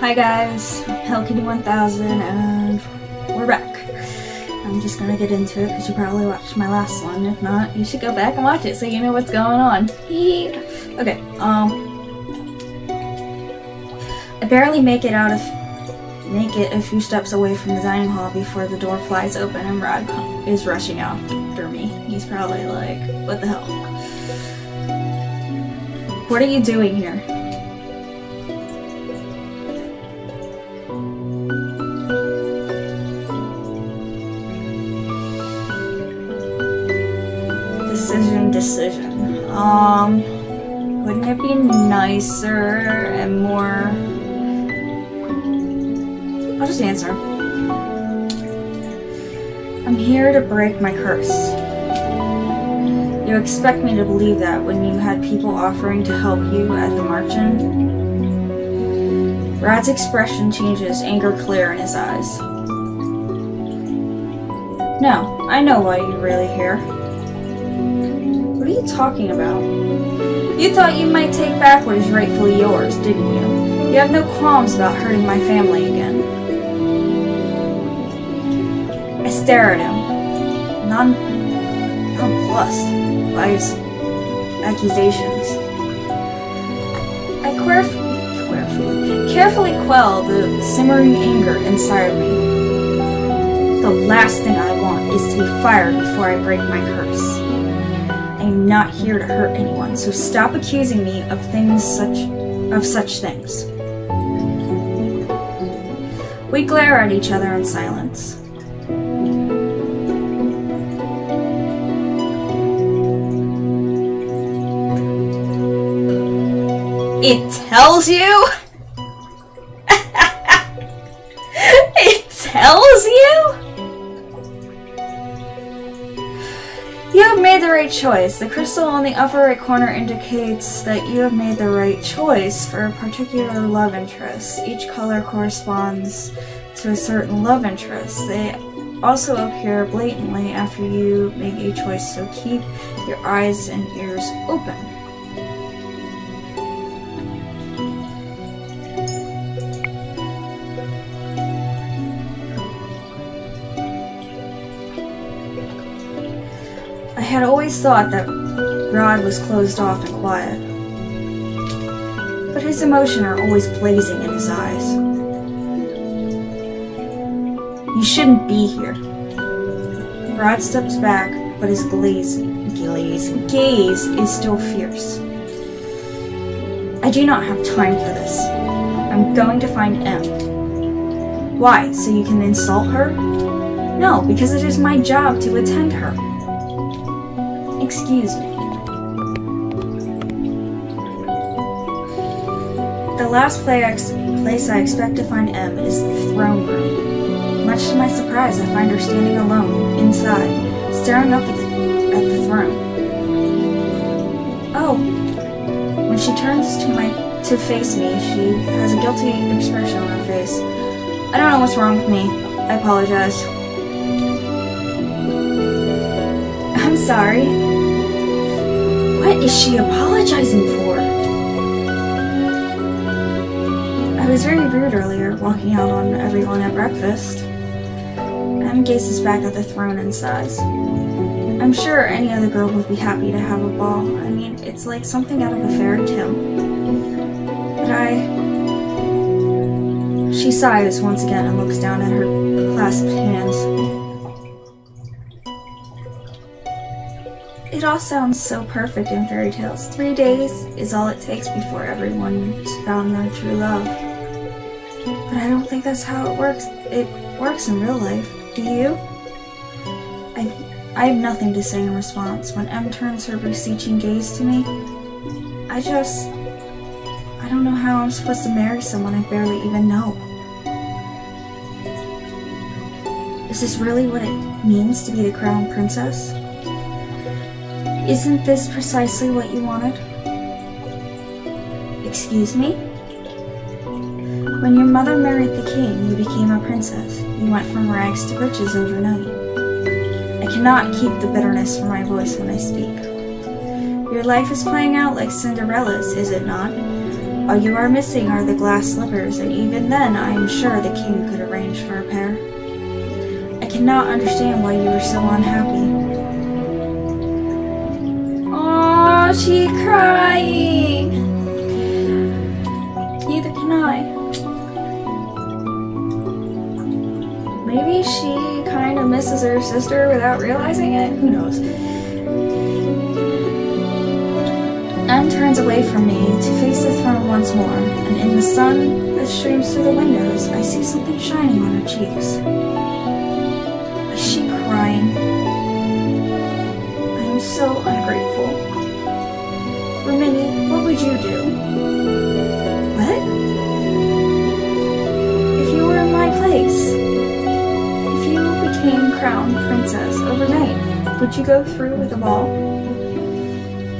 Hi guys, HellKitty1000 and we're back. I'm just gonna get into it because you probably watched my last one. If not, you should go back and watch it so you know what's going on. Okay, I barely make it a few steps away from the dining hall before the door flies open and Rod is rushing after me. He's probably like, what the hell? What are you doing here? Decision. Wouldn't it be nicer and more... I'll just answer. I'm here to break my curse. You expect me to believe that when you had people offering to help you at the march-in? Rad's expression changes, anger clear in his eyes. No, I know why you're really here. What are you talking about? You thought you might take back what is rightfully yours, didn't you? You have no qualms about hurting my family again. I stare at him, nonplussed by his accusations. I carefully quell the simmering anger inside me. The last thing I want is to be fired before I break my curse. I'm not here to hurt anyone, so stop accusing me of such things. We glare at each other in silence. It tells you? It tells you? You have made the right choice. The crystal on the upper right corner indicates that you have made the right choice for a particular love interest. Each color corresponds to a certain love interest. They also appear blatantly after you make a choice, so keep your eyes and ears open. I had always thought that Rod was closed off and quiet, but his emotions are always blazing in his eyes. You shouldn't be here. Rod steps back, but his gaze is still fierce. I do not have time for this. I'm going to find M. Why? So you can insult her? No, because it is my job to attend her. Excuse me. The last place I expect to find M is the throne room. Much to my surprise, I find her standing alone, inside, staring up at the throne. Oh. When she turns to face me, she has a guilty expression on her face. I don't know what's wrong with me. I apologize. I'm sorry. What is she apologizing for? I was very rude earlier, walking out on everyone at breakfast. M gazes back at the throne and sighs. I'm sure any other girl would be happy to have a ball. I mean, it's like something out of a fairy tale. But She sighs once again and looks down at her clasped hands. It all sounds so perfect in fairy tales. 3 days is all it takes before everyone's found their true love. But I don't think that's how it works. It works in real life. Do you? I have nothing to say in response. When M turns her beseeching gaze to me, I don't know how I'm supposed to marry someone I barely even know. Is this really what it means to be the crown princess? Isn't this precisely what you wanted? Excuse me? When your mother married the king, you became a princess. You went from rags to riches overnight. I cannot keep the bitterness from my voice when I speak. Your life is playing out like Cinderella's, is it not? All you are missing are the glass slippers, and even then I am sure the king could arrange for a pair. I cannot understand why you are so unhappy. Oh, she's crying! Neither can I. Maybe she kind of misses her sister without realizing it? Who knows? Anne turns away from me to face the throne once more, and in the sun that streams through the windows, I see something shining on her cheeks. Is she crying? I am so ungrateful. Rimini, what would you do? What? If you were in my place, if you became crowned princess overnight, would you go through with the ball?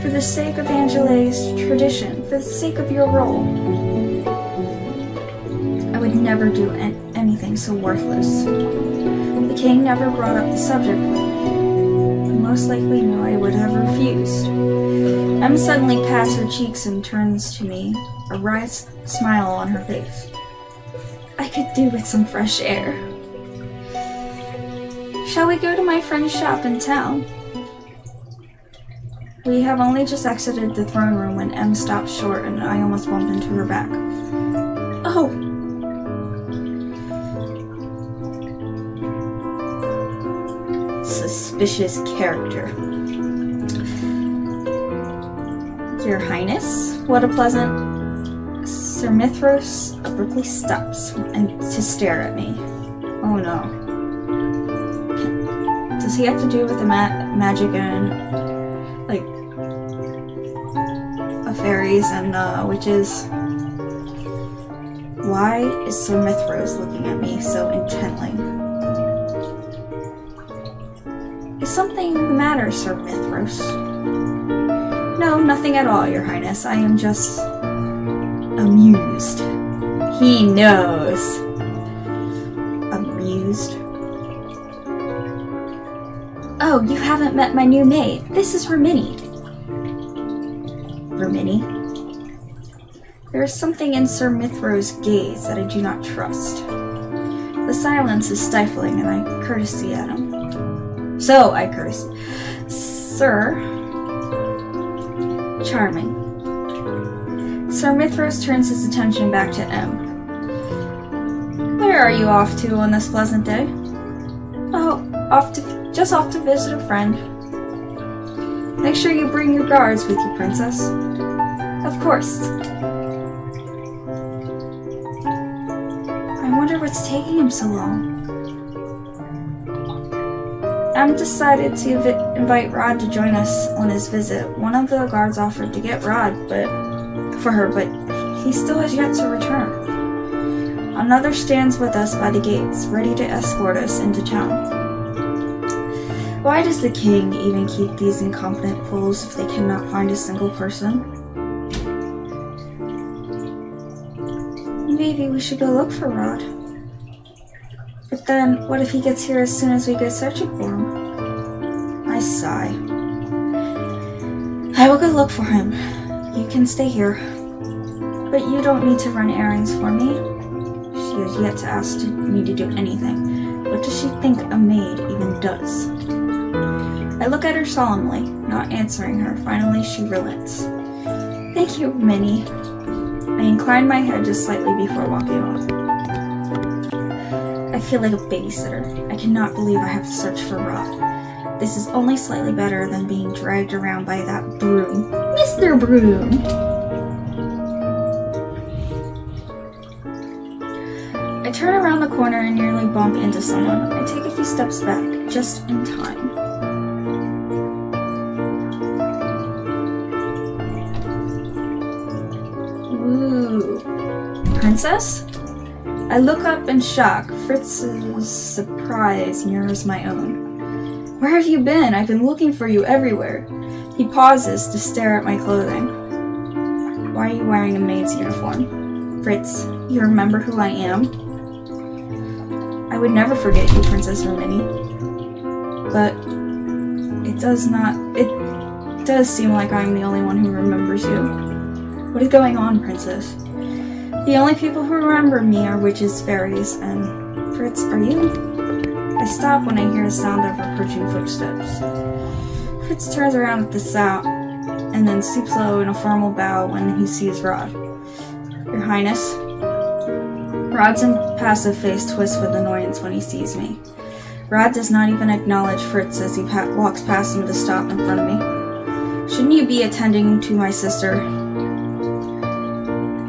For the sake of Angele's tradition, for the sake of your role. I would never do anything so worthless. The king never brought up the subject with me. He most likely knew I would have refused. Em suddenly pats her cheeks and turns to me, a wry smile on her face. I could do with some fresh air. Shall we go to my friend's shop in town? We have only just exited the throne room when Em stopped short and I almost bumped into her back. Oh! Suspicious character. Your Highness? What a pleasant... Sir Mithros abruptly stops to stare at me. Oh no. Does he have to do with the magic and... like... fairies and witches? Why is Sir Mithros looking at me so intently? Is something the matter, Sir Mithros? No, nothing at all, Your Highness. I am just amused. He knows. Amused. Oh, you haven't met my new maid. This is Rimini. Rimini? There is something in Sir Mithros' gaze that I do not trust. The silence is stifling, and I courtesy at him. So I curse. Sir. Charming. Sir Mithros turns his attention back to Em. Where are you off to on this pleasant day? Oh, just off to visit a friend. Make sure you bring your guards with you, Princess. Of course. I wonder what's taking him so long. Em decided to invite Rod to join us on his visit. One of the guards offered to get Rod for her, but he still has yet to return. Another stands with us by the gates, ready to escort us into town. Why does the king even keep these incompetent fools if they cannot find a single person? Maybe we should go look for Rod. But then, what if he gets here as soon as we go searching for him? I sigh. I will go look for him. You can stay here. But you don't need to run errands for me. She has yet to ask me to do anything. What does she think a maid even does? I look at her solemnly, not answering her. Finally, she relents. Thank you, Minnie. I incline my head just slightly before walking off. I feel like a babysitter. I cannot believe I have to search for Rod. This is only slightly better than being dragged around by that broom. Mr. Broom! I turn around the corner and nearly bump into someone. I take a few steps back, just in time. Ooh. Princess? I look up in shock. Fritz's surprise mirrors my own. Where have you been? I've been looking for you everywhere. He pauses to stare at my clothing. Why are you wearing a maid's uniform? Fritz, you remember who I am? I would never forget you, Princess Rimini. But it does seem like I'm the only one who remembers you. What is going on, Princess? The only people who remember me are witches, fairies, and... Fritz, are you? I stop when I hear a sound of approaching footsteps. Fritz turns around at the sound, and then stoops low in a formal bow when he sees Rod. Your Highness? Rod's impassive face twists with annoyance when he sees me. Rod does not even acknowledge Fritz as he walks past him to stop in front of me. Shouldn't you be attending to my sister?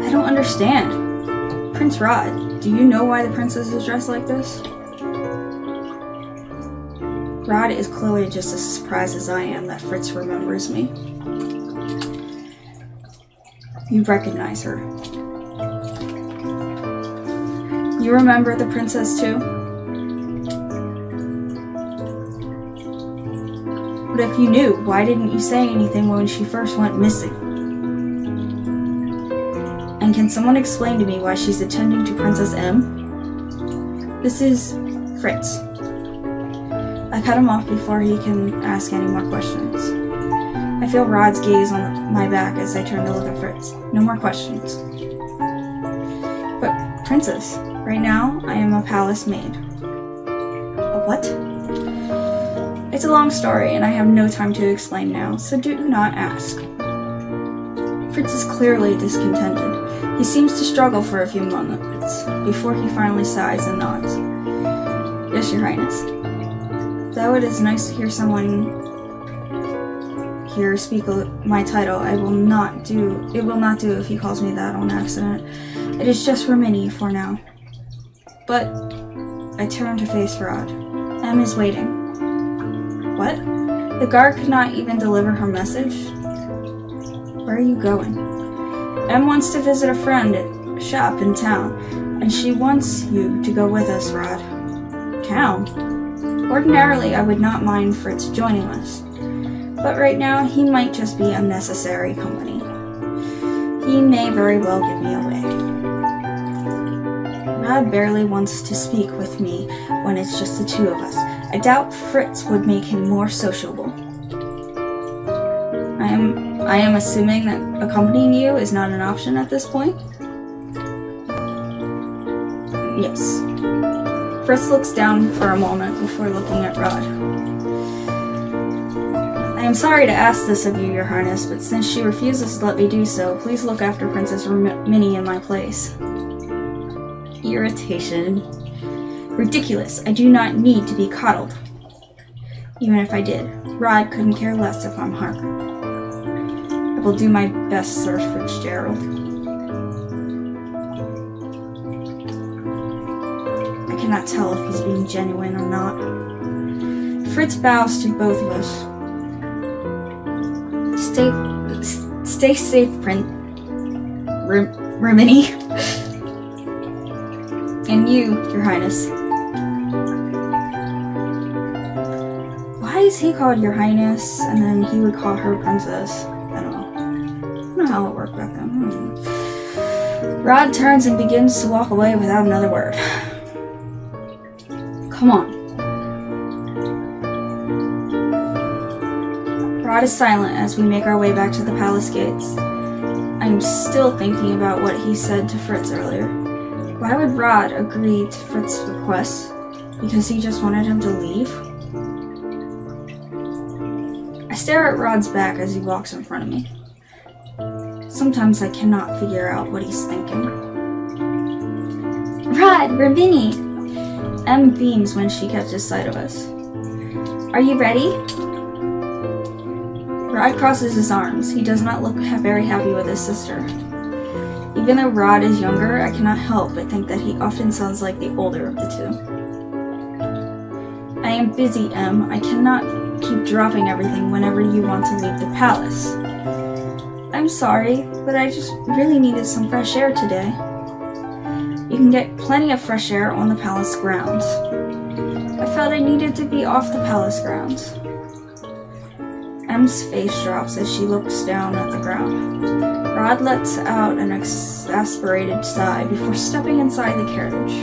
I don't understand. Prince Rod, do you know why the princess is dressed like this? Rod is clearly just as surprised as I am that Fritz remembers me. You recognize her. You remember the princess too? But if you knew, why didn't you say anything when she first went missing? And can someone explain to me why she's attending to Princess M? This is Fritz. I cut him off before he can ask any more questions. I feel Rod's gaze on my back as I turn to look at Fritz. No more questions. But, Princess, right now I am a palace maid. A what? It's a long story, and I have no time to explain now, so do not ask. Fritz is clearly discontented. He seems to struggle for a few moments, before he finally sighs and nods. Yes, Your Highness. Though it is nice to hear someone here speak my title, it will not do if he calls me that on accident. It is just Rimini for now. But I turn to face Rod. M is waiting. What? The guard could not even deliver her message? Where are you going? M wants to visit a friend at a shop in town, and she wants you to go with us, Rod. Town? Ordinarily, I would not mind Fritz joining us, but right now he might just be unnecessary company. He may very well give me away. Rod barely wants to speak with me when it's just the two of us. I doubt Fritz would make him more sociable. I am assuming that accompanying you is not an option at this point? Yes. Fritz looks down for a moment before looking at Rod. I am sorry to ask this of you, Your Highness, but since she refuses to let me do so, please look after Princess Minnie in my place. Irritation. Ridiculous. I do not need to be coddled. Even if I did, Rod couldn't care less if I'm harmed. I will do my best, Sir Fitzgerald. I cannot tell if he's being genuine or not. Fritz bows to both of us. Stay safe, Rimini. And you, Your Highness. Why is he called Your Highness, and then he would call her Princess? I don't know how it worked back then. Rod turns and begins to walk away without another word. Come on. Rod is silent as we make our way back to the palace gates. I am still thinking about what he said to Fritz earlier. Why would Rod agree to Fritz's request? Because he just wanted him to leave? I stare at Rod's back as he walks in front of me. Sometimes I cannot figure out what he's thinking. Rod, Rimini! M beams when she catches sight of us. Are you ready? Rod crosses his arms. He does not look very happy with his sister. Even though Rod is younger, I cannot help but think that he often sounds like the older of the two. I am busy, M. I cannot keep dropping everything whenever you want to leave the palace. I'm sorry, but I just really needed some fresh air today. You can get plenty of fresh air on the palace grounds. I felt I needed to be off the palace grounds. M's face drops as she looks down at the ground. Rod lets out an exasperated sigh before stepping inside the carriage.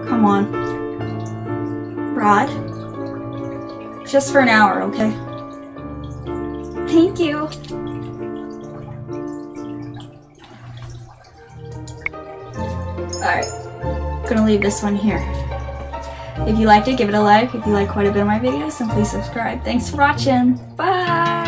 Come on. Rod? Just for an hour, okay? Thank you. gonna leave this one here. If you liked it, give it a like. If you like quite a bit of my videos, then please subscribe. Thanks for watching. Bye!